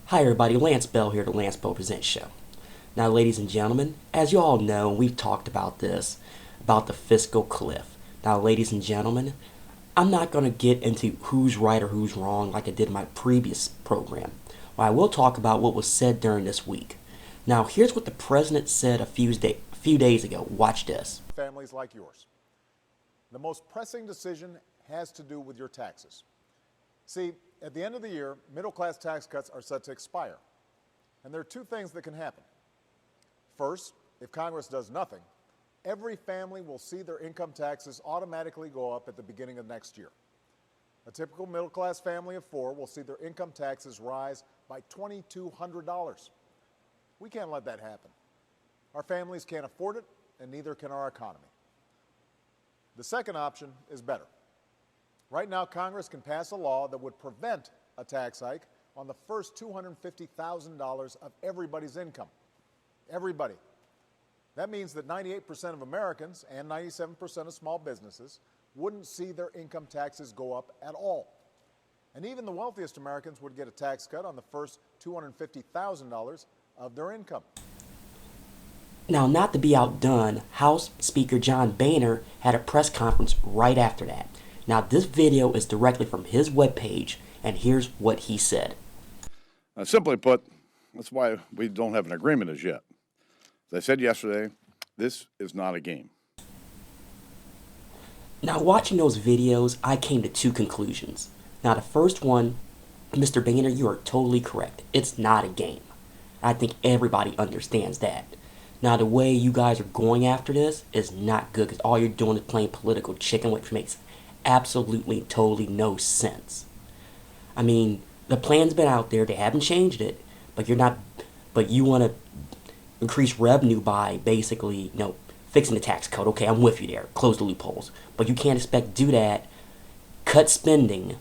Hi everybody, Lance Bell here, the Lance Bell Presents Show. Now ladies and gentlemen, as you all know, we've talked about this, about the fiscal cliff. Now ladies and gentlemen, I'm not going to get into who's right or who's wrong like I did in my previous program. But I will talk about what was said during this week. Now here's what the president said a few days ago. Watch this. Families like yours. The most pressing decision has to do with your taxes. See, at the end of the year, middle-class tax cuts are set to expire. And there are two things that can happen. First, if Congress does nothing, every family will see their income taxes automatically go up at the beginning of next year. A typical middle-class family of four will see their income taxes rise by $2,200. We can't let that happen. Our families can't afford it, and neither can our economy. The second option is better. Right now, Congress can pass a law that would prevent a tax hike on the first $250,000 of everybody's income. Everybody. That means that 98% of Americans and 97% of small businesses wouldn't see their income taxes go up at all. And even the wealthiest Americans would get a tax cut on the first $250,000 of their income. Now, not to be outdone, House Speaker John Boehner had a press conference right after that. Now, this video is directly from his webpage, and here's what he said. Simply put, that's why we don't have an agreement as yet. As I said yesterday, this is not a game. Now, watching those videos, I came to two conclusions. Now, the first one, Mr. Boehner, you are totally correct. It's not a game. I think everybody understands that. Now, the way you guys are going after this is not good, because all you're doing is playing political chicken, which makes absolutely, totally no sense. I mean, the plan's been out there, they haven't changed it, but you want to increase revenue by basically, fixing the tax code. Okay, I'm with you there, close the loopholes. But you can't expect to do that, cut spending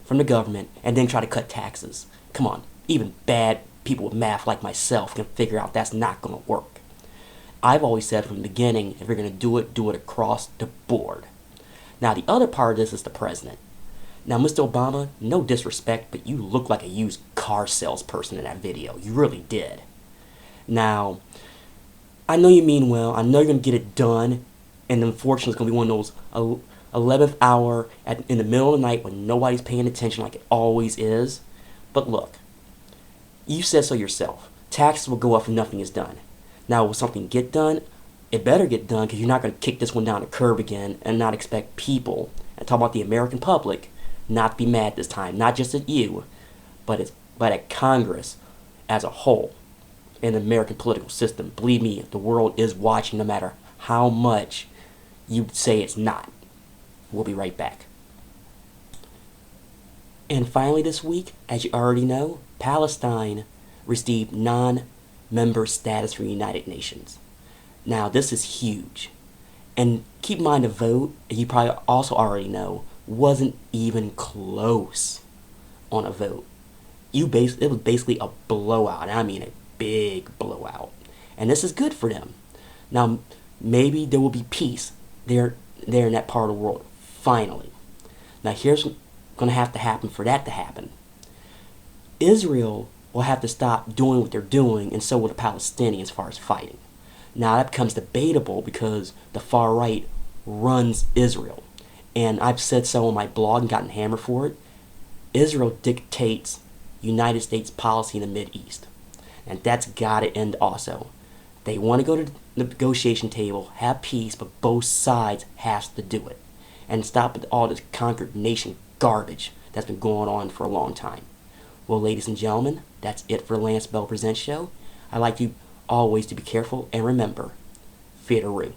from the government, and then try to cut taxes. Come on, even bad people with math like myself can figure out that's not going to work. I've always said from the beginning, if you're going to do it across the board. Now, the other part of this is the president. Now, Mr. Obama, no disrespect, but you look like a used car salesperson in that video. You really did. Now, I know you mean well. I know you're going to get it done. And unfortunately, it's going to be one of those 11th hour in the middle of the night when nobody's paying attention like it always is. But look, you said so yourself. Taxes will go up if nothing is done. Now, will something get done? It better get done, because you're not going to kick this one down the curb again and not expect people, and talk about the American public, not to be mad this time. Not just at you, but at Congress as a whole and the American political system. Believe me, the world is watching no matter how much you say it's not. We'll be right back. And finally this week, as you already know, Palestine received non-member status for the United Nations. Now, this is huge. And keep in mind, the vote, you probably also already know, wasn't even close on a vote. It was basically a blowout. And I mean a big blowout. And this is good for them. Now, maybe there will be peace there in that part of the world, finally. Now, here's what's going to have to happen for that to happen. Israel will have to stop doing what they're doing, and so will the Palestinians as far as fighting. Now, that becomes debatable because the far right runs Israel. And I've said so on my blog and gotten hammered for it. Israel dictates United States policy in the Mideast. And that's got to end also. They want to go to the negotiation table, have peace, but both sides has to do it. And stop with all this conquered nation garbage that's been going on for a long time. Well, ladies and gentlemen, that's it for Lance Bell Presents Show. I'd like you always to be careful and remember, fear the root.